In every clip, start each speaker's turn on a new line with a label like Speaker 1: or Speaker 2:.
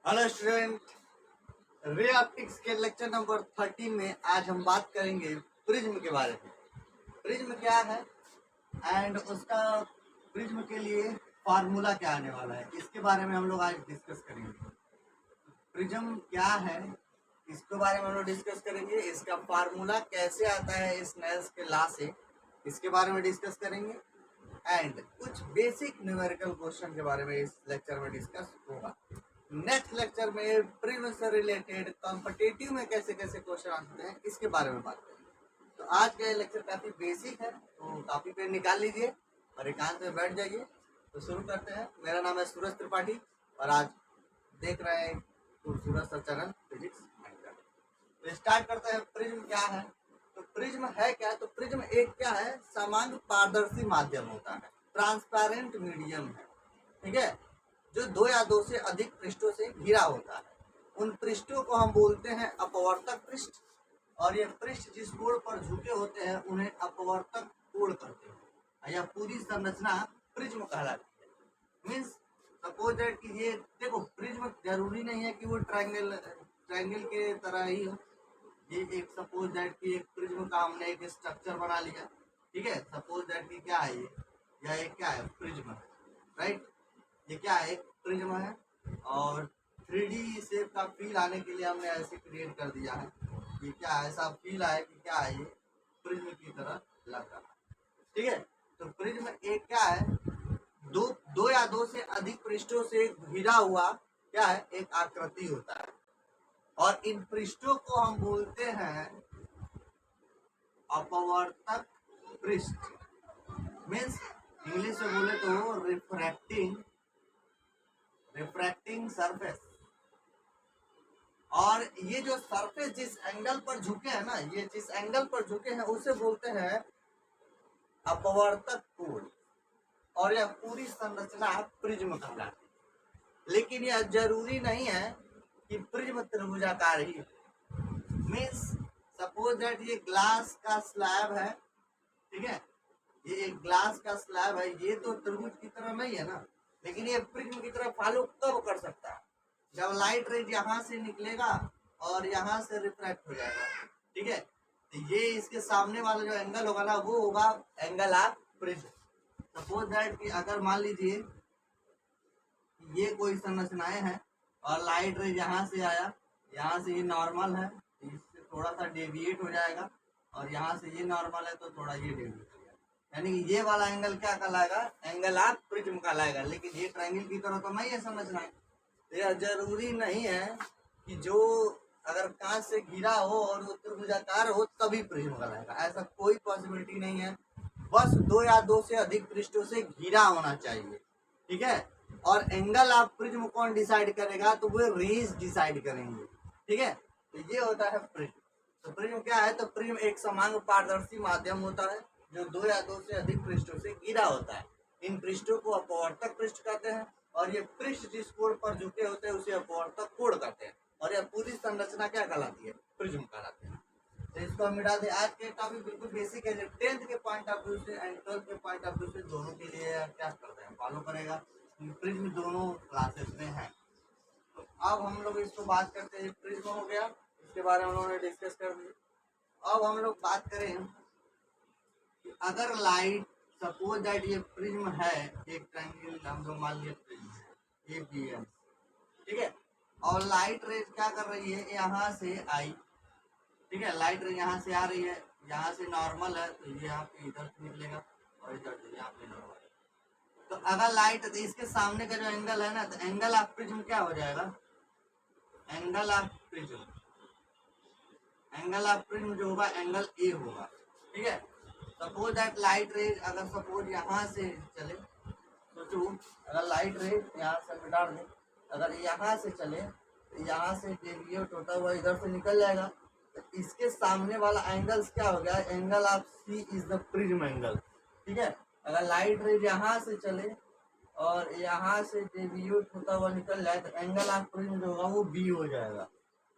Speaker 1: Hello student, ray optics के lecture number 13 में आज हम बात करेंगे प्रिज्म के बारे में। प्रिज्म क्या है एंड उसका प्रिज्म के लिए फार्मूला क्या आने वाला है, इसके बारे में हम लोग आज डिस्कस करेंगे। प्रिज्म क्या है इसके बारे में हम लोग डिस्कस करेंगे। इसका फार्मूला कैसे आता है स्नेल्स के लॉ से, इसके बारे में डिस्कस करेंगे एंड कुछ बेसिक न्यूमेरिकल क्वेश्चन के बारे में इस लेक्चर में डिस्कस होगा। नेक्स्ट लेक्चर में प्रिज्म से रिलेटेड कॉम्पिटिटिव में कैसे कैसे क्वेश्चन आते हैं इसके बारे में बात करेंगे। तो आज का ये लेक्चर काफ़ी बेसिक है, तो कॉपी पेन निकाल लीजिए और एकांत में बैठ जाइए। तो शुरू करते हैं। मेरा नाम है सूरज त्रिपाठी और आज देख रहे हैं सूरज सर चैनल फिजिक्स माइंड। तो स्टार्ट करते हैं। प्रिज्म क्या है? तो प्रिज्म है क्या? तो प्रिज्म एक क्या है, सामान्य पारदर्शी माध्यम होता है, ट्रांसपेरेंट मीडियम है, ठीक है, जो दो या दो से अधिक पृष्ठों से घिरा होता है। उन पृष्ठों को हम बोलते हैं अपवर्तक पृष्ठ, और ये पृष्ठ जिस कोण पर झुके होते हैं उन्हें अपवर्तक कोण कहते हैं। यह पूरी संरचना प्रिज्म कहलाती है। मीन्स सपोज दैट कि ये देखो, प्रिज्म जरूरी नहीं है कि वो ट्रायंगल के तरह ही हो। ये एक सपोज दैट कि एक प्रिज्म का हमने एक स्ट्रक्चर बना लिया, ठीक है। सपोज दैट कि क्या है ये, या एक क्या है, प्रिज्म है, राइट। ये क्या है, एक प्रिज्म है और 3D शेप का फील आने के लिए हमने ऐसे क्रिएट कर दिया है। ये क्या है, ऐसा फील आए कि क्या है, ये प्रिज्म की तरह लग रहा है, ठीक है। तो प्रिज्म एक क्या है, दो या दो से अधिक पृष्ठों से घिरा हुआ क्या है, एक आकृति होता है। और इन पृष्ठों को हम बोलते हैं अपवर्तक पृष्ठ। मीन्स इंग्लिश में बोले तो रिफ्रैक्टिंग सरफेस। और ये जो सरफेस जिस एंगल पर झुके हैं ना, ये जिस एंगल पर झुके हैं उसे बोलते हैं अपवर्तक कोण। और यह पूरी संरचना प्रिज्म कहलाती है। लेकिन यह जरूरी नहीं है कि प्रिज्म त्रिभुजाकार ही। मीन्स सपोज दैट ये ग्लास का स्लैब है, ठीक है, ये एक ग्लास का स्लैब है, ये तो त्रिभुज की तरह नहीं है ना, लेकिन ये प्रिज्म की तरह फॉलो कब कर सकता है, जब लाइट रेज यहाँ से निकलेगा और यहाँ से रिफ्रैक्ट हो जाएगा, ठीक है। तो ये इसके सामने वाला जो एंगल होगा ना, वो होगा angle of prism. Suppose that कि अगर मान लीजिए ये कोई संरचनाएं हैं और लाइट रेज यहाँ से आया, यहाँ से ये नॉर्मल है, इससे थोड़ा सा डेविएट हो जाएगा, और यहाँ से ये नॉर्मल है तो थोड़ा ये डेविएट हो जाएगा, यानी कि ये वाला एंगल क्या कहलाएगा, एंगल ऑफ प्रिज्म कहलाएगा। लेकिन ये ट्रायंगल की तरह तो नहीं है संरचनाएं। तो यह जरूरी नहीं है कि जो अगर कांच से घिरा हो और वो त्रिभुजाकार हो तभी प्रिज्म कहलाएगा, ऐसा कोई पॉसिबिलिटी नहीं है। बस दो या दो से अधिक पृष्ठों से घिरा होना चाहिए, ठीक है। और एंगल ऑफ प्रिज्म कौन डिसाइड करेगा, तो वो रेज डिसाइड करेंगे, ठीक है। तो ये होता है प्रिज्म। तो प्रिज्म क्या है, तो प्रिज्म एक समान पारदर्शी माध्यम होता है जो दो या दो से अधिक पृष्ठों से घिरा होता है। इन पृष्ठों को अपवर्तक पृष्ठ कहते हैं, और ये पृष्ठ जिस कोण पर झुके होते हैं उसे अपवर्तक कोण कहते हैं। और यह पूरी संरचना क्या कहलाती है, प्रिज्म कहलाती है। तो इसको हम मिटा दें। आज के टॉपिक बिल्कुल बेसिक है, 10th के पॉइंट ऑफ व्यू से एंड 12th के पॉइंट ऑफ व्यू से दोनों के लिए क्या करते हैं, फॉलो करेगा। प्रिज्म दोनों क्लासेस में है। तो अब हम लोग इसको बात करते हैं। प्रिज्म हो गया, इसके बारे में हम लोगों ने डिस्कस कर दिया। अब हम लोग बात करें कि अगर लाइट, सपोज दैट ये प्रिज्म है, एक ट्रायंगल हम लोग मान लिया प्रिज्म है APN, ठीक है। और लाइट रेज क्या कर रही है, यहाँ से आई, ठीक है, लाइट रेज यहाँ से आ रही है, यहाँ से नॉर्मल है तो ये यहाँ पे इधर से निकलेगा और इधर से यहाँ पे नॉर्मल है। तो अगर लाइट, तो इसके सामने का जो एंगल है ना, तो एंगल ऑफ प्रिज्म क्या हो जाएगा, angle of prism, angle of prism जो होगा एंगल A होगा, ठीक है। सपोज दैट लाइट रेज अगर सपोज यहाँ से चले, सोचो अगर लाइट रेज यहाँ से मिटा दें, अगर यहाँ से चले तो यहाँ से डेविएट होता हुआ इधर से निकल जाएगा। तो इसके सामने वाला एंगल क्या हो गया, angle of C is the prism angle, ठीक है। अगर लाइट रेज यहाँ से चले और यहाँ से डेविएट होता हुआ निकल जाए तो एंगल ऑफ प्रिज्म जो होगा वो B हो जाएगा।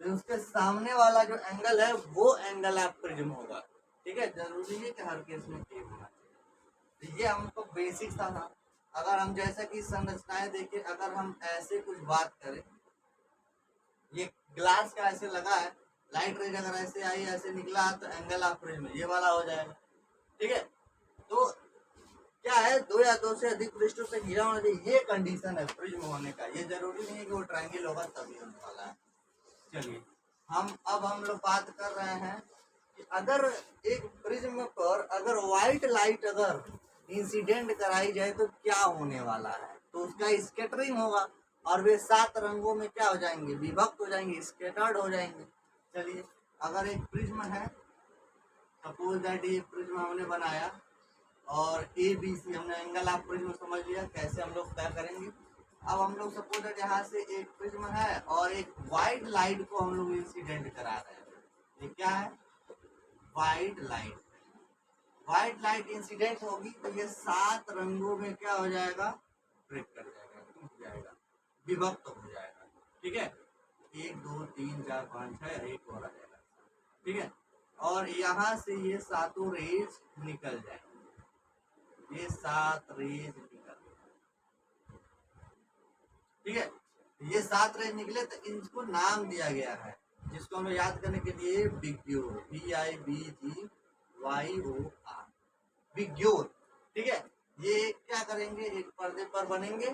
Speaker 1: तो उसके सामने वाला जो एंगल है वो एंगल ऑफ प्रिज्म होगा, ठीक है। जरूरी है कि हर केस में A होना चाहिए। ये हमको बेसिक था। अगर हम जैसा कि संरचनाएं देखें, अगर हम ऐसे कुछ बात करें ये ग्लास का ऐसे लगा है, लाइट रेज अगर ऐसे आई ऐसे निकला तो एंगल ऑफ प्रिज्म ये वाला हो जाएगा। ठीक है, तो क्या है, दो या दो से अधिक पृष्ठों पे घिरा होना चाहिए, ये कंडीशन है प्रिज्म होने का। ये जरूरी नहीं है कि वो ट्रायंगल होगा तभी होने वाला है। चलिए हम लोग बात कर रहे हैं कि अगर एक प्रिज्म पर अगर व्हाइट लाइट अगर इंसिडेंट कराई जाए तो क्या होने वाला है, तो उसका स्कैटरिंग होगा और वे 7 रंगों में क्या हो जाएंगे, विभक्त हो जाएंगे, स्कैटर्ड हो जाएंगे। चलिए अगर एक प्रिज्म है, सपोज दैट ये प्रिज्म हमने बनाया और ए बी सी हमने एंगल ऑफ प्रिज्म समझ लिया, कैसे हम लोग तय करेंगे। अब हम लोग सपोज दैट यहाँ से एक प्रिज्म है और एक वाइट लाइट को हम लोग इंसिडेंट करा रहे हैं। ये क्या है, white light. White light incident होगी तो ये 7 रंगों में क्या हो जाएगा, ब्रेक कर जाएगा, टूट जाएगा, विभक्त हो जाएगा। ठीक है, 1 2 3 4 5 6 एक और आ जाएगा। ठीक है, और यहाँ से ये 7 रेज निकल जाएंगे, ये 7 रेज निकल। ठीक है, ये 7 रेज निकले तो इनको नाम दिया गया है, जिसको हम याद करने के लिए बिग्योर, BIBGYOR, बिग्योर। ठीक है, ये क्या करेंगे, एक पर्दे पर बनेंगे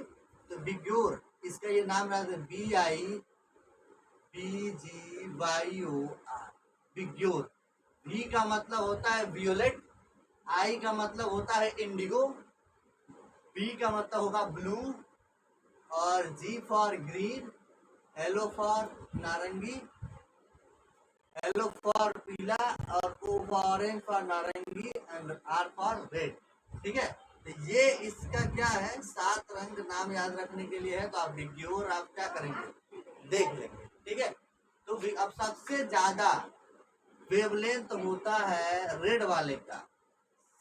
Speaker 1: तो बिग्योर, इसका ये नाम रहा था BIBGYOR, बिग्योर। V का मतलब होता है वियोलेट, I का मतलब होता है इंडिगो, B का मतलब होगा ब्लू, और G for green, L for नारंगी, L फॉर पीला, और O फॉर ऑरेंज फॉर नारंगी, एंड R फॉर रेड। ठीक है, तो ये इसका क्या है, 7 रंग नाम याद रखने के लिए है, तो आप बिग्योर आप क्या करेंगे, देख लेंगे। ठीक है, तो अब सबसे ज्यादा वेवलेंथ होता है रेड वाले का,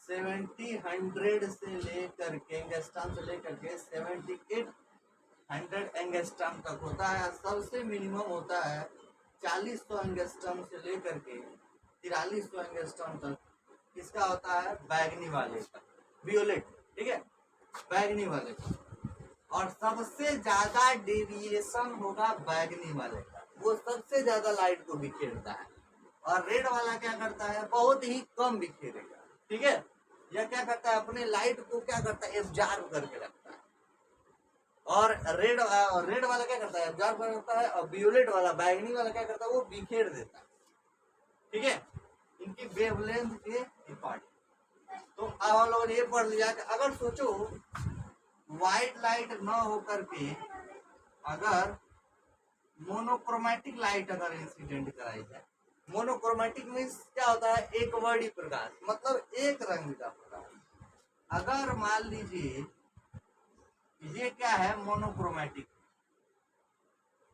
Speaker 1: 70-100 से लेकर के एंगस्ट्रॉम से लेकर के 7800 एंगस्ट्रॉम तक होता है। सबसे मिनिमम होता है 4000 एंगस्ट्रॉम से लेकर के 4300 एंगस्ट्रॉम तक, इसका होता है बैगनी वाले का, वियोलेट। ठीक है, बैगनी वाले का, और सबसे ज्यादा डेविएशन होगा बैगनी वाले का, वो सबसे ज्यादा लाइट को बिखेरता है। और रेड वाला क्या करता है, बहुत ही कम बिखेरेगा। ठीक है, यह क्या करता है, अपने लाइट को क्या करता है, एब्जॉर्ब करके रखता है। और रेड वाला क्या करता है, एब्जॉर्ब करता है, और वियोलेट वाला बैगनी वाला क्या करता है, वो बिखेर देता है। ठीक है, इनकी वेवलेंथ के अकॉर्डिंग। तो अब हम लोगों ने ये पढ़ लिया कि अगर सोचो व्हाइट लाइट न होकर के अगर मोनोक्रोमेटिक लाइट अगर इंसिडेंट कराई जाए, मोनोक्रोमेटिक मीन्स क्या होता है, एक वर्णी प्रकाश, मतलब एक रंग का प्रकाश। अगर मान लीजिए ये क्या है, मोनोक्रोमेटिक,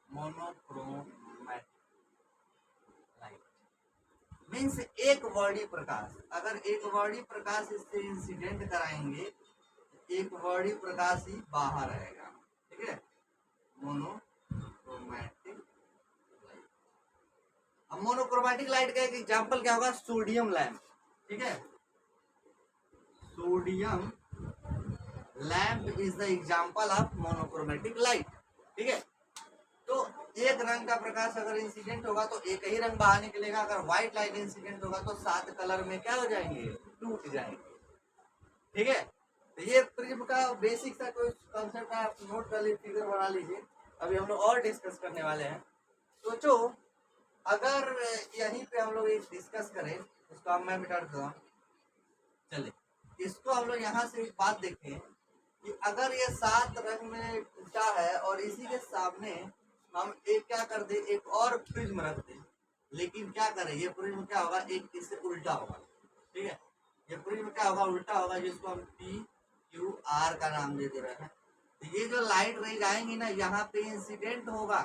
Speaker 1: मोनोक्रोमेटिक लाइट मीन्स एक वर्णी प्रकाश। अगर एक वर्णी प्रकाश इससे इंसिडेंट कराएंगे, एक वर्णी प्रकाश ही बाहर आएगा। ठीक है, मोनोक्रोमेटिक लाइट। अब मोनोक्रोमेटिक लाइट का एक एग्जांपल क्या होगा, सोडियम लैंप। ठीक है, sodium lamp is the example of monochromatic light. ठीक है, तो एक रंग का प्रकाश अगर इंसिडेंट होगा तो एक ही रंग बाहर निकलेगा, अगर व्हाइट लाइट इंसिडेंट होगा तो 7 कलर में क्या हो जाएंगे, टूट जाएंगे। ठीक है, तो ये प्रिज्म का बेसिक सा कोई कॉन्सेप्ट है, आप नोट कर लीजिए, फिगर बना लीजिए। अभी हम लोग और डिस्कस करने वाले हैं। सोचो अगर यहीं पे हम लोग एक डिस्कस करें, उसको मैं मिटा देता हूँ। चले इसको हम लोग यहाँ से एक बात देखें कि अगर ये 7 रंग में टूटा है और इसी के सामने हम एक क्या कर दे, एक और प्रिज्म रख दे, लेकिन क्या करें, ये प्रिज्म क्या होगा, एक इससे उल्टा होगा। ठीक है, ये प्रिज्म क्या होगा, उल्टा होगा, जिसको हम PQR का नाम दे रहे हैं। तो ये जो लाइट रेज आएंगी ना, यहाँ पे इंसिडेंट होगा।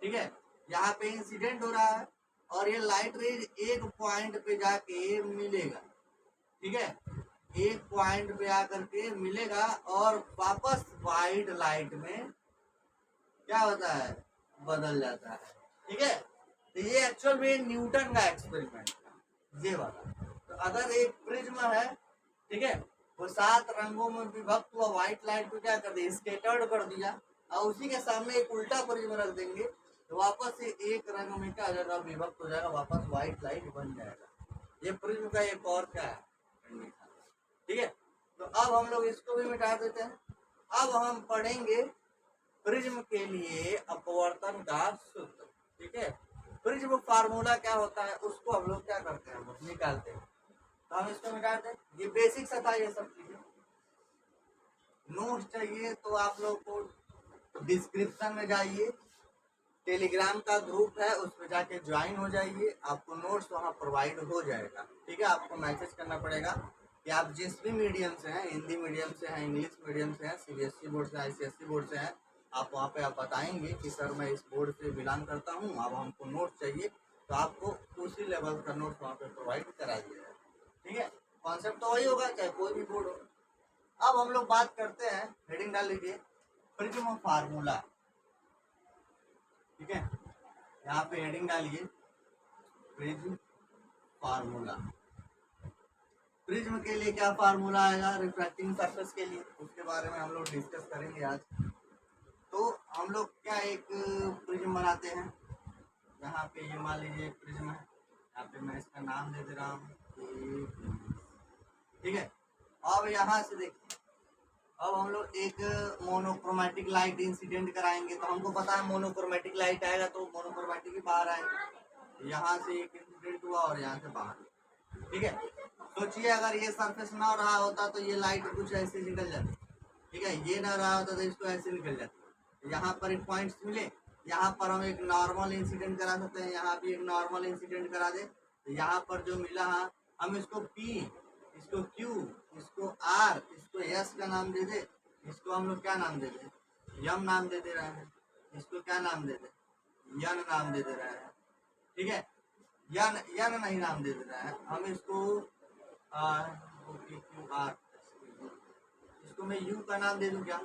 Speaker 1: ठीक है, यहाँ पे इंसिडेंट हो रहा है और ये लाइट रेज एक पॉइंट पे जाके मिलेगा। ठीक है, एक पॉइंट पे आकर के मिलेगा और वापस व्हाइट लाइट में क्या होता है, बदल जाता है। ठीक है, तो ये एक्चुअल में न्यूटन का एक्सपेरिमेंट था ये वाला। तो अगर एक प्रिज्म है, ठीक है, वो 7 रंगों में विभक्त हुआ, व्हाइट लाइट को क्या कर दिया, स्कैटर्ड कर दिया, और उसी के सामने एक उल्टा प्रिज्म रख देंगे तो वापस से एक रंग में क्या हो जाएगा, विभक्त हो जाएगा, वापस व्हाइट लाइट बन जाएगा। ये प्रिज्म का एक और क्या है, ठीक है। तो अब हम लोग इसको भी मिटा देते हैं। अब हम पढ़ेंगे प्रिज्म के लिए अपवर्तन का सूत्र, ठीक है। प्रिज्म फार्मूला क्या होता है उसको हम लोग क्या करते हैं, हम निकालते हैं। तो हम इसको मिटाते हैं, ये बेसिक सा था ये सब चीजें। नोट्स चाहिए तो आप लोग को डिस्क्रिप्शन में जाइए, टेलीग्राम का ग्रुप है उसमें जाके ज्वाइन हो जाइए, आपको नोट्स वहाँ प्रोवाइड हो जाएगा, ठीक है। आपको मैसेज करना पड़ेगा कि आप जिस भी मीडियम से हैं, हिंदी मीडियम से हैं, इंग्लिश मीडियम से हैं, सीबीएसई बोर्ड से, आईसीएसई बोर्ड से हैं, आप वहाँ पे आप बताएंगे कि सर मैं इस बोर्ड से बिलोंग करता हूँ, अब हमको नोट्स चाहिए, तो आपको उसी लेवल का नोट्स वहाँ पे प्रोवाइड करा दिया जाएगा, ठीक है। कॉन्सेप्ट तो वही होगा चाहे कोई भी बोर्ड हो। अब हम लोग बात करते हैं, हेडिंग डाल लीजिए प्रिज्म फार्मूला, ठीक है। यहाँ पे हेडिंग डालिए प्रिज्म फार्मूला। प्रिज्म के लिए क्या फार्मूला आएगा रिफ्रैक्टिंग सरफेस के लिए, उसके बारे में हम लोग डिस्कस करेंगे आज। तो हम लोग क्या एक प्रिज्म बनाते हैं, यहाँ पे ये मान लीजिए प्रिज्म है, यहाँ पे मैं इसका नाम दे दे रहा हूँ, ठीक है। अब यहाँ से देखिए, अब हम लोग एक मोनोक्रोमेटिक लाइट इंसिडेंट कराएंगे, तो हमको पता है मोनोक्रोमेटिक लाइट आएगा तो मोनोक्रोमेटिक ही बाहर आएगा, यहाँ से एक इंसिडेंट हुआ और यहाँ से बाहर, ठीक है। सोचिए अगर ये सरफेस ना रहा होता तो ये लाइट कुछ ऐसे निकल जाती, ठीक है, ये ना रहा होता तो इसको ऐसे निकल जाती। यहाँ पर एक पॉइंट्स मिले, यहाँ पर हम एक नॉर्मल इंसिडेंट करा सकते हैं, यहाँ भी एक नॉर्मल इंसिडेंट करा दे, तो यहाँ पर जो मिला है हम इसको P, इसको Q, इसको R, इसको S का नाम दे दे, इसको हम लोग क्या नाम दे दे, यम नाम दे दे रहे हैं, इसको क्या नाम दे दे, यन नाम दे दे रहे हैं, ठीक है। यन यन नहीं नाम दे दे रहे हैं हम इसको इसको मैं यू का नाम दे दूं क्या,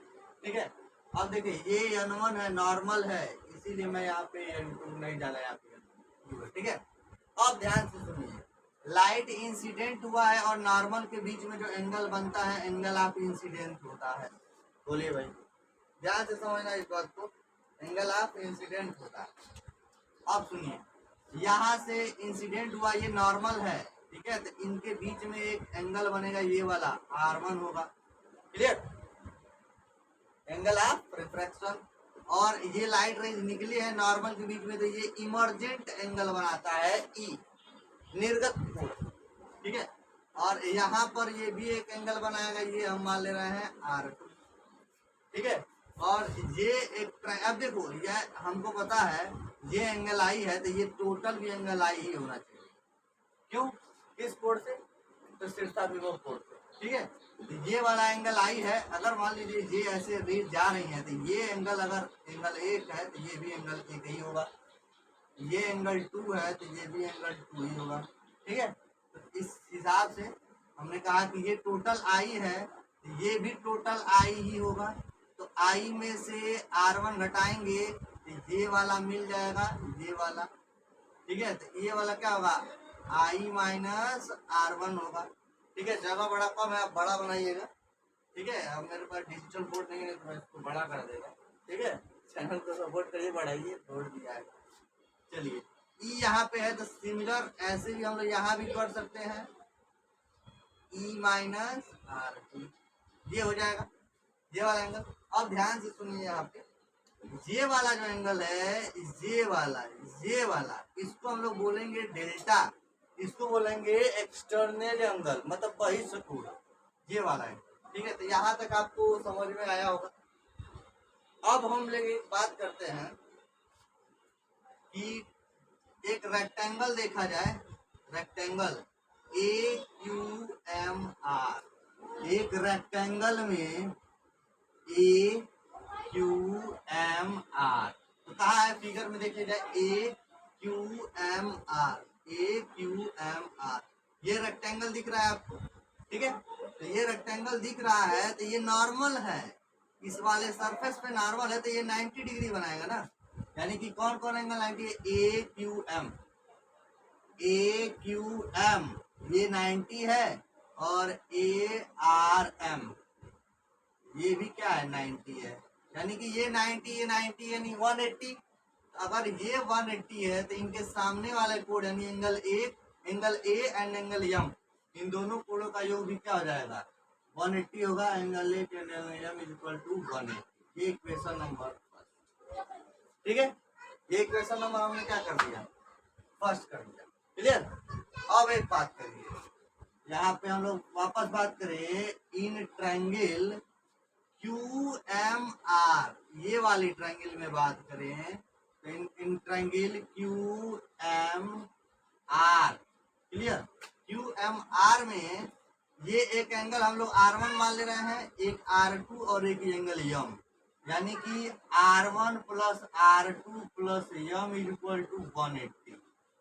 Speaker 1: ठीक है। अब देखिए ये n1 है, नॉर्मल है, इसीलिए मैं यहाँ पे n2 नहीं डाला यहाँ पे, ठीक है। अब ध्यान से सुनिए, लाइट इंसिडेंट हुआ है और नॉर्मल के बीच में जो एंगल बनता है एंगल ऑफ इंसिडेंट होता है। बोलिए भाई, ध्यान से समझना इस बात को, एंगल ऑफ इंसिडेंट होता है। अब सुनिए, यहाँ से इंसिडेंट हुआ, ये नॉर्मल है, ठीक है, तो इनके बीच में एक एंगल बनेगा, ये वाला R1 होगा, क्लियर, एंगल ऑफ रिफ्रैक्शन। और ये लाइट रेज निकली है नॉर्मल के बीच में, तो ये इमर्जेंट एंगल बनाता है E, निर्गत कोण, ठीक है। और यहाँ पर ये भी एक एंगल बनाएगा, ये हम मान ले रहे हैं R2, ठीक है। और ये एक, अब देखो ये हमको पता है ये एंगल आई है, तो ये टोटल भी एंगल आई ही होना चाहिए, क्यों, किस कोण से, तो शीर्षा विभव कोण से, ठीक है। तो ये वाला एंगल आई है, अगर मान लीजिए ये ऐसे रेज जा रही है, तो ये एंगल अगर एंगल 1 है तो ये भी एंगल 1 ही होगा, ये एंगल 2 है तो ये भी एंगल 2 ही होगा, ठीक है। तो इस हिसाब से हमने कहा कि ये टोटल आई है, तो ये भी टोटल आई ही होगा, तो आई में से R1 घटाएंगे तो ये वाला मिल जाएगा, ये वाला, ठीक है। तो ये वाला क्या होगा, I माइनस R1 होगा, ठीक है। जगह बड़ा कम है, आप बड़ा बनाइएगा, ठीक है। अब मेरे पास डिजिटल बोर्ड नहीं है तो मैं इसको बड़ा कर देगा, ठीक है। चैनल को सपोर्ट करिए, बढ़ाइए, बोर्ड दिया है। चलिए E यहाँ पे है, तो सिमिलर ऐसे भी हम लोग यहाँ भी कर सकते हैं, E माइनस R2, ये हो जाएगा ये वाला एंगल। अब ध्यान से सुनिए, यहाँ पे ये वाला जो एंगल है, ये वाला इसको हम लोग बोलेंगे डेल्टा, इसको बोलेंगे एक्सटर्नल एंगल, मतलब बहिष्कोण, ये वाला है, ठीक है। तो यहाँ तक आपको समझ में आया होगा। अब हम लोग एक बात करते हैं कि एक रेक्टेंगल देखा जाए, रेक्टेंगल AQMR, एक रेक्टेंगल में AQMR, तो कहाँ है फिगर में देखिए जाए, AQMR, ये रेक्टेंगल दिख रहा है आपको, ठीक है। तो ये रेक्टेंगल दिख रहा है, तो ये नॉर्मल है, इस वाले सरफेस पे नॉर्मल है, तो ये 90 डिग्री बनाएगा ना, यानी कि कौन कौन एंगल 90, AQM ये 90 है, और ARM ये भी क्या है, 90 है, यानी कि ये 90 यानी 180, अगर ये 180 है तो इनके सामने वाले कोण यानी एंगल ए एंड एंगल यम, इन दोनों कोणों का योग भी क्या हो जाएगा 180 होगा। एंगल ए एंड एंगल यम इज इक्वल टू 180। ये इक्वेशन नंबर फर्स्ट, ठीक है। ये इक्वेशन नंबर हमने क्या कर दिया, फर्स्ट कर दिया, क्लियर। अब एक बात करिए, यहाँ पे हम लोग वापस बात करें इन ट्रायंगल QMR, ये वाली ट्रायंगल में बात करें तो in triangle QMR, clear. QMR में ये एक एंगल हम लोग R1 मान ले रहे हैं, एक R2 और एक एंगल यम, यानी कि R1 plus R2 plus Yama is equal to 180,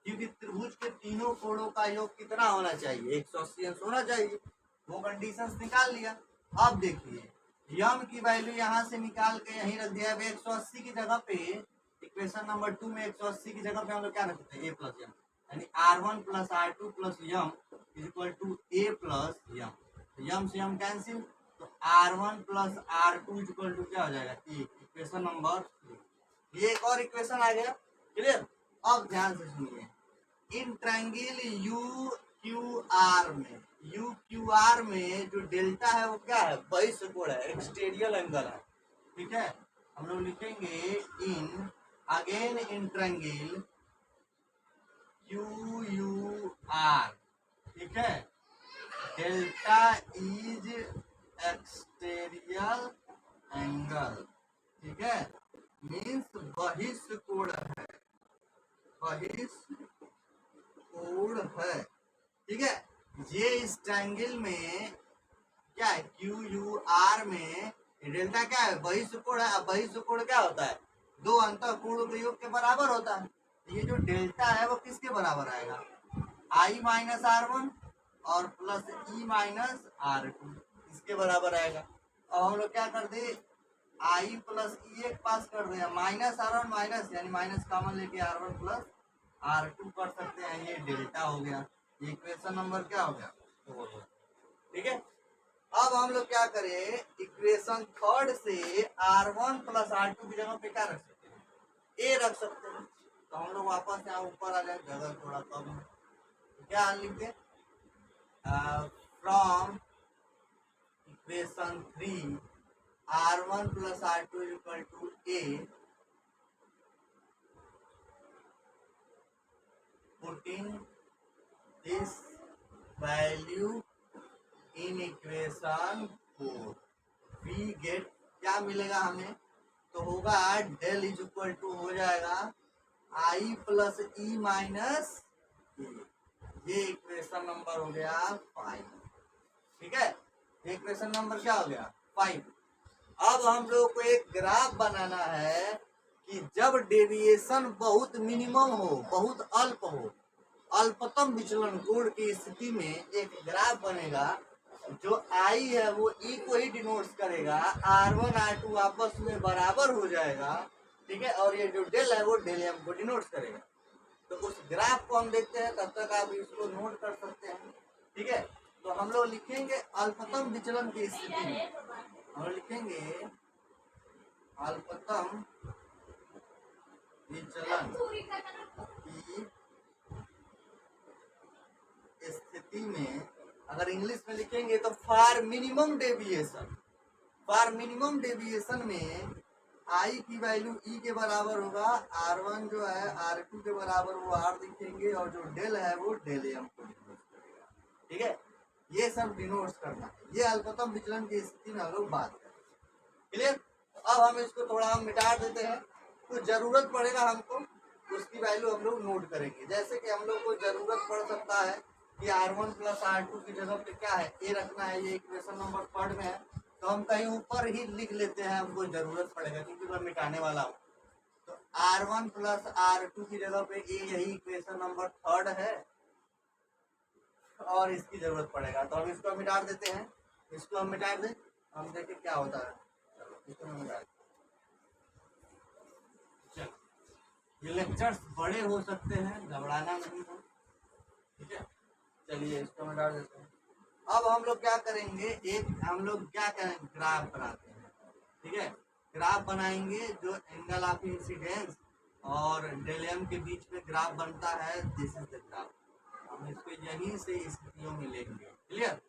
Speaker 1: क्योंकि त्रिभुज के तीनों कोणों का योग कितना होना चाहिए 180 अंश होना चाहिए। वो कंडीशंस निकाल लिया। अब देखिए यम की वैल्यू यहाँ से निकाल के यहीं रख दिया है 180 की जगह पे। इक्वेशन नंबर 2 में 180 की जगह पे हम लोग क्या रखते हैं ए प्लस यम, यानी R1 plus R2 plus Yama is equal to a plus m. M से यम कैंसिल, तो R1 plus R2 is equal to क्या हो जाएगा ए, इक्वेशन नंबर 3। ये एक और इक्वेशन आ गया, क्लियर। अब ध्यान से सुनिए, इन ट्रायंगल UQR में जो डेल्टा है वो क्या है बहिष्ठ कोण है, एक्सटीरियर एंगल है, ठीक है। हम लोग लिखेंगे इन ट्रायंगल QUR, ठीक है, डेल्टा इज एक्सटीरियर एंगल, ठीक है, मीन्स बहिष्ठ कोण है, बहिष्ठ कोण है, ठीक है। ये इस ट्रायंगल में क्या है QUR में डेल्टा क्या है बहिष्ठ कोण है। अब बहिष्ठ कोण क्या होता है, दो अंतःकोणों के योग के बराबर होता है। ये जो डेल्टा है वो किसके बराबर आएगा I माइनस R1 और प्लस E माइनस R2, इसके बराबर आएगा। अब हम लोग क्या कर दे I प्लस E एक पास कर दे, माइनस R1 माइनस यानी माइनस कॉमन लेके R1 प्लस R2 कर सकते हैं, ये डेल्टा हो गया। ये इक्वेशन नंबर क्या हो गया 4, ठीक है। अब हम लोग क्या करें, इक्वेशन थर्ड से R1 प्लस R2 की जगह पे क्या रख सकते हैं ए रख सकते हैं। तो हम लोग वापस यहाँ ऊपर आ जाए, जगह थोड़ा कम है, क्या लिख दे from equation 3 R1 plus R2 equal to a, putting this value in equation 4 we get क्या मिलेगा हमें, तो होगा डेल इज इक्वल टू हो जाएगा I प्लस ई माइनस ए। ये इक्वेशन नंबर हो गया 5, ठीक है। इक्वेशन नंबर क्या हो गया 5। अब हम लोग को एक ग्राफ बनाना है कि जब डेविएशन बहुत मिनिमम हो, बहुत अल्प हो, अल्पतम विचलन कोण की स्थिति में एक ग्राफ बनेगा जो I है वो E को ही डिनोट्स करेगा, R1 R2 आपस में बराबर हो जाएगा, ठीक है, और ये जो डेल है वो डेल एम को डिनोट्स करेगा। तो उस ग्राफ को हम देखते हैं, तब तक आप इसको नोट कर सकते हैं, ठीक है। तो हम लोग लिखेंगे अल्पतम विचलन की स्थिति में, हम लिखेंगे अल्पतम विचलन की स्थिति में, अगर इंग्लिश में लिखेंगे तो for minimum deviation, for minimum deviation में I की वैल्यू E के बराबर होगा, R1 जो है R2 के बराबर वो R लिखेंगे, और जो डेल है वो डेल एम को डिनोट करेगा, ठीक है। ये सब डिनोट्स करना है, ये अल्पतम विचलन की स्थिति में हम लोग बात करें, क्लियर। अब हम इसको थोड़ा हम मिटा देते हैं, कुछ जरूरत पड़ेगा हमको उसकी वैल्यू हम लोग नोट करेंगे। जैसे कि हम लोग को जरूरत पड़ सकता है कि R1 प्लस R2 की जगह पे क्या है ए रखना है, ये इक्वेशन नंबर 3 में है, तो हम कहीं ऊपर ही लिख लेते हैं, हमको जरूरत पड़ेगा क्योंकि मैं मिटाने वाला हूँ। तो R1 प्लस R2 की जगह पे ए, यही इक्वेशन नंबर 3 है, और इसकी जरूरत पड़ेगा, तो हम इसको मिटा देते हैं। इसको हम मिटा दें, हम देखें क्या होता है। चलो इसको हम मिटा दें। ये लेक्चर्स बड़े हो सकते हैं, घबराना नहीं है, ठीक है। चलिए इसको मिटा देते हैं। अब हम लोग क्या करेंगे, एक हम लोग क्या करेंगे ग्राफ बनाते हैं, ठीक है। ग्राफ बनाएंगे जो एंगल ऑफ इंसिडेंस और डेल एम के बीच में ग्राफ बनता है, दिस इज द ग्राफ। हम इसको यहीं से स्थितियों में लेंगे, क्लियर।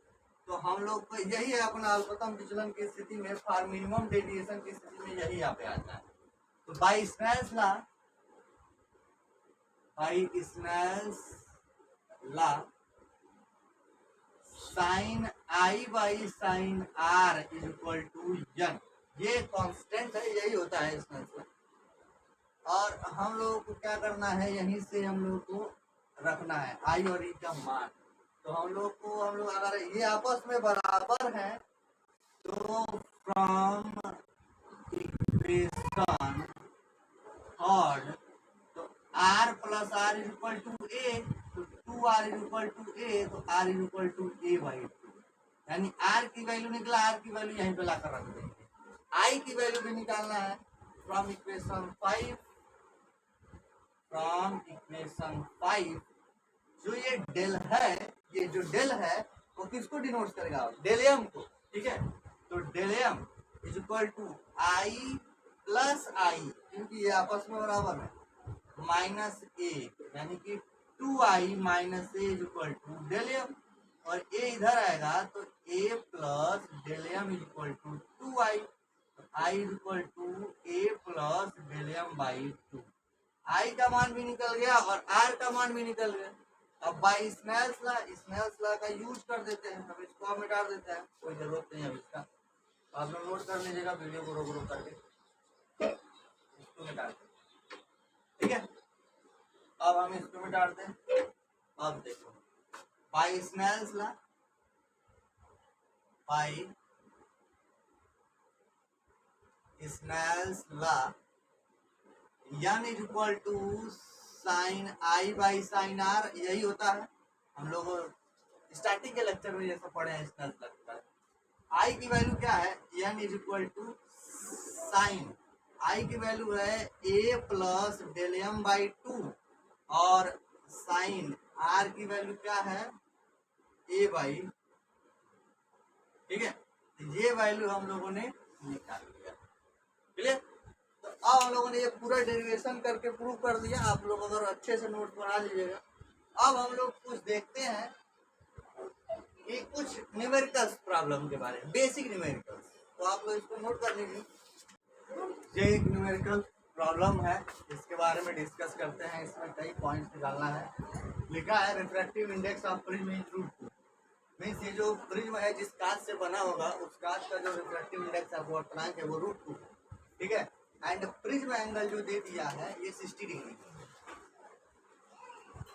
Speaker 1: तो हम लोग को यही है अपना अल्पतम विचलन की स्थिति में, फॉर मिनिमम डेविएशन की स्थिति में यही यहाँ पे आता है। तो by Snell's law sine i by sine r is equal to n, ये कांस्टेंट है, यही होता है स्नेल्स लॉ। और हम लोगों को क्या करना है, यहीं से हम लोग को रखना है आई और ई का मान। तो हम लोग अगर ये आपस में बराबर है तो फ्रॉम इक्वेशन थर्ड, तो r plus r is equal to a, तो 2r is equal to a, तो r is equal to a by 2, यानी r की वैल्यू निकला, r की वैल्यू यहीं पे लाकर रख देंगे। i की वैल्यू भी निकालना है फ्रॉम इक्वेशन 5, जो ये डेल है, ये जो डेल है वो किसको डिनोट करेगा, डेल एम को, ठीक है। तो del m is equal to i plus i, क्योंकि ये आपस में बराबर है, माइनस ए, यानी कि 2i minus a is equal to del m, और ए इधर आएगा तो a plus del m is equal to 2i, i is equal to a plus del m by 2। I का मान भी निकल गया और आर का मान भी निकल गया। अब बाई स्नेल्स लॉ का यूज कर देते हैं, अब इसको हम मिटा देते हैं, कोई जरूरत नहीं है अब इसका, आप लोग नोट कर लीजिएगा वीडियो को रोक रोक करके, इसको मिटा दें, ठीक है। अब हम इसको मिटा दें। अब देखो by Snell's law, n is equal to sine i by sine r, यही होता है। हम लोग स्टार्टिंग के लेक्चर में जैसा पढ़े हैं स्नेल्स लॉ का। आई की वैल्यू क्या है, n is equal to sine, i की वैल्यू है a plus del m by 2, और साइन आर की वैल्यू क्या है, a बाई, ठीक है। ये वैल्यू हम लोगों ने निकाल लिया, क्लियर। तो अब हम लोगों ने ये पूरा डेरिवेशन करके प्रूव कर दिया, आप लोग अगर अच्छे से नोट बना लीजिएगा। अब हम लोग कुछ देखते हैं कि कुछ न्यूमेरिकल्स प्रॉब्लम के बारे में, बेसिक न्यूमेरिकल्स, तो आप लोग इसको नोट कर लीजिए। ये एक न्यूमेरिकल प्रॉब्लम है, इसके बारे में डिस्कस करते हैं। इसमें कई पॉइंट्स निकालना है। लिखा है refractive index of prism is √2, means ये जो प्रिज्म है जिस कांच से बना होगा उस कांच का जो रिफ्रैक्टिव इंडेक्स है अपवर्तनांक है वो √2, ठीक है। एंड प्रिज्म एंगल जो दे दिया है ये 60 डिग्री,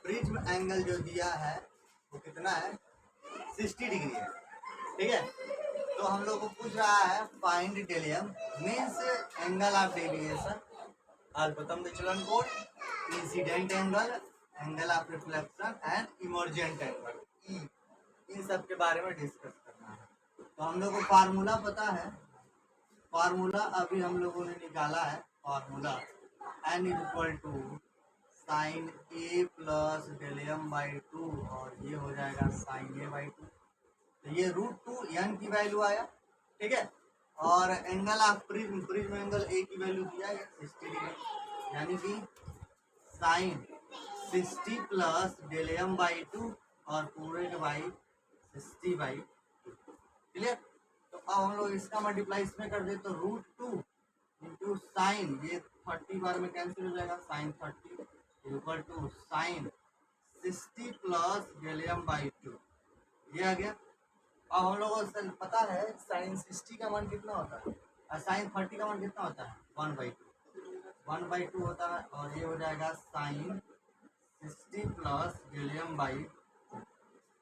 Speaker 1: प्रिज्म एंगल जो दिया है वो कितना है, 60 डिग्री है, ठीक है। तो हम लोग को पूछ रहा है find del m, means angle of deviation, अल्पतम विचलन कोण, incident angle, angle of reflection and emergent angle, e, इन सब के बारे में डिस्कस करना है। तो हम लोग को फार्मूला पता है, फार्मूला अभी हम लोगों ने निकाला है, formula n is equal to sine A plus del m by 2, और ये हो जाएगा साइन ए बाई 2, तो ये √2 n की वैल्यू आया, ठीक है। और angle of prism angle A की वैल्यू दिया है 60 डिग्री, यानी कि sine 60 plus del m by 2 और पूरे के बाई 60 बाई 2, क्लियर। तो अब हम लोग इसका मल्टीप्लाई इसमें कर दे तो √2 इंटू साइन, ये 30 बार में कैंसिल हो जाएगा, sine 30 equal to sine 60 plus del m by 2, ये आ गया। अब हम लोगों को पता है साइन 60 का मान कितना होता है और साइन 30 का मान कितना होता है, 1/2 होता है, और ये हो जाएगा sine 60 plus del m by 2।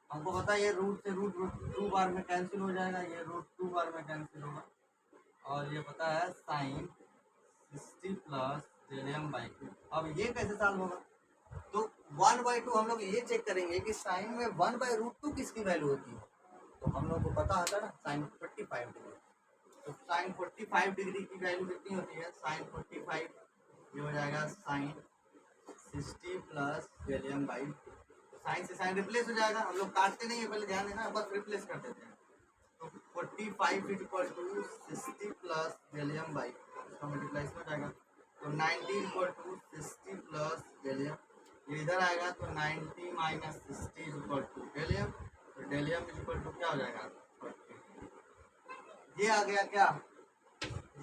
Speaker 1: हमको पता है ये रूट से रूट 2 बार में कैंसिल हो जाएगा, ये √2 बार में कैंसिल होगा, और ये पता है sine 60 plus del m by 2। अब ये कैसे सॉल्व होगा, तो 1/2 हम लोग ये चेक करेंगे कि साइन में 1/√2 किसकी वैल्यू होती है, तो हम लोग को पता होता है ना साइन 45 डिग्री, तो साइन 45 डिग्री की वैल्यू कितनी होती है, साइन 45, ये हो जाएगा sine 60 plus del m by 2, तो साइन से साइन रिप्लेस हो जाएगा, हम लोग काटते नहीं है, पहले ध्यान देना, बस रिप्लेस कर देते हैं। तो 45 is equal to 60 plus del m by, इसका मल्टीप्लाई इसमें जाएगा, तो 90 इक्वल टू 60 प्लस डेलियम, ये इधर आएगा तो 90 माइनस 60 इक्वल टू डेलियम, तो डेलियम इक्वल टू क्या हो जाएगा 40। ये आ गया क्या,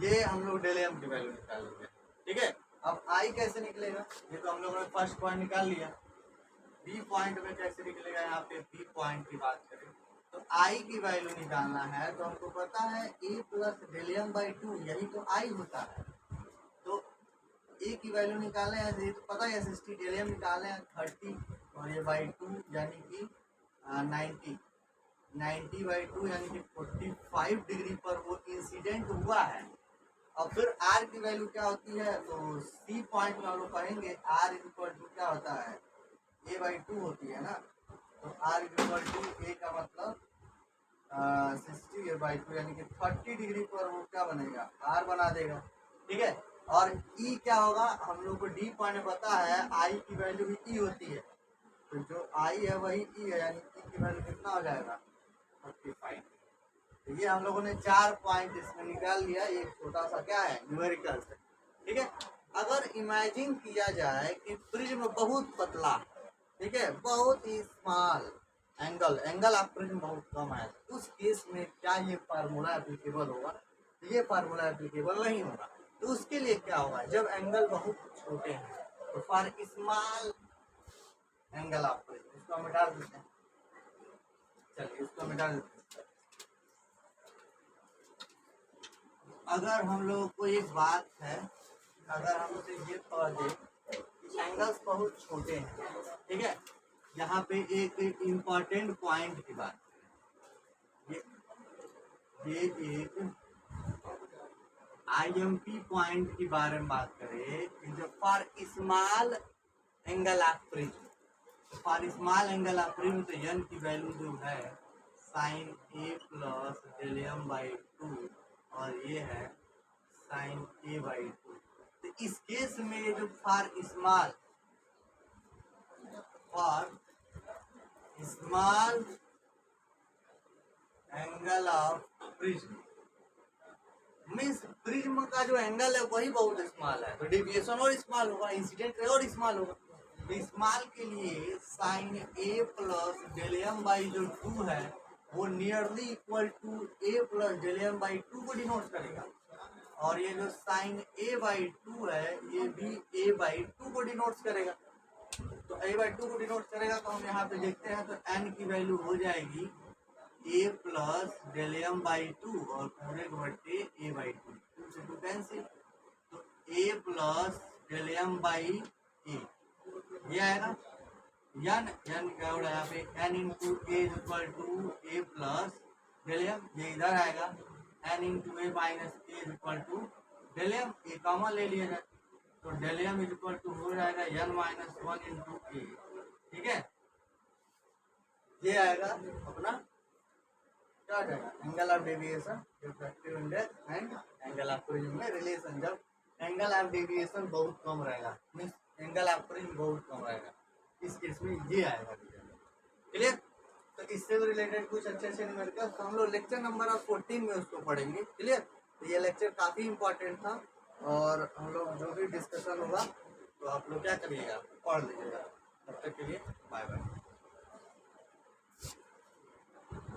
Speaker 1: ये हम लोग डेलियम की वैल्यू निकाल लेंगे। ठीक है, अब आई कैसे निकलेगा, ये तो हम लोगों ने फर्स्ट पॉइंट निकाल लिया। बी पॉइंट में कैसे निकलेगा, यहाँ पे बी पॉइंट की बात करें तो आई की वैल्यू निकालना है, तो हमको पता है ए प्लस डेलियम बाई 2, यही तो आई होता है। तो ए की वैल्यू निकाले हैं, ये तो पता है 60, डेलियम निकाले हैं 30 और ये बाई 2 यानी कि 90 बाई 2 यानी कि 45 डिग्री पर वो इंसिडेंट हुआ है। और फिर आर की वैल्यू क्या होती है, तो सी पॉइंट में हम लोग कहेंगे आर इक्वल टू क्या होता है, ए बाई 2 होती है ना, तो आर इक्वल टू ए का मतलब 60 बाई 2 यानी कि 30 डिग्री पर वो क्या बनेगा, आर बना देगा। ठीक है, और ई क्या होगा, हम लोग को डी पॉइंट में पता है आई की वैल्यू भी ई होती है, तो जो आई है वही ई है, यानी ई की वैल्यू कितना हो जाएगा 45। तो ये हम लोगों ने 4 पॉइंट इसमें निकाल लिया, ये छोटा सा क्या है न्यूमेरिकल से। ठीक है, अगर इमेजिन किया जाए कि प्रिज्म बहुत पतला, ठीक है, बहुत ही स्मॉल एंगल ऑफ प्रिज्म बहुत कम है, उस केस में क्या ये फार्मूला एप्लीकेबल होगा, तो ये फार्मूला एप्लीकेबल नहीं होगा। तो उसके लिए क्या होगा, जब एंगल बहुत छोटे हैं तो for small angle of prism, इसको हम मिटा देते हैं, चलिए इसको मिटा देते हैं। अगर हम लोगों को एक बात है, अगर हमसे ये कह दे कि एंगल्स बहुत छोटे हैं, ठीक है, यहाँ पे एक इम्पॉर्टेंट पॉइंट की बात करें, ये एक IMP पॉइंट के बारे में बात करें कि जो for small angle of prism, for small angle of prism तो n की वैल्यू जो है sign A plus del m by 2 और ये है साइन ए बाई 2। तो इस केस में जो for small angle of prism means prism का जो एंगल है वही बहुत स्मॉल है, तो डेविएशन और स्मॉल होगा, इंसिडेंट रे और स्मॉल होगा। तो स्मॉल के लिए sine A plus del m by जो 2 है वो nearly equal to a plus del m by 2 को डिनोट करेगा, और ये जो साइन ए बाई 2 है ये भी ए बाई 2 को डिनोट करेगा। तो ए बाई 2 को डिनोट करेगा, तो हम यहाँ पे देखते हैं तो एन की वैल्यू हो जाएगी ए प्लस डेलियम बाई 2 और पूरे को बट्टे ए बाई 2, 2 से 2 कैंसिल, तो ए प्लस डेलियम बाई ए, ये है ना यन क्या हो रहा है यहाँ पे n into a equal to a plus del m, ये इधर आएगा n into a minus a equal to del m, a common ले लिया जाए तो डेलियम इक्वल टू हो जाएगा एन माइनस 1 इंटू ए। ठीक है, ये आएगा अपना क्या जाएगा angle of deviation, refractive index and angle of prism में रिलेशन। जब एंगल ऑफ डेविएशन बहुत कम रहेगा मीन्स एंगल ऑफ प्रिज्म बहुत कम रहेगा, इस केस में ये आएगा। क्लियर, तो इससे रिलेटेड कुछ अच्छे से न्यूमेरिकल तो हम लोग लेक्चर नंबर 14 में उसको पढ़ेंगे। क्लियर, तो ये लेक्चर काफ़ी इंपॉर्टेंट था और हम लोग जो भी डिस्कशन होगा तो आप लोग क्या करिएगा पढ़ लीजिएगा। तब तक के लिए बाय बाय।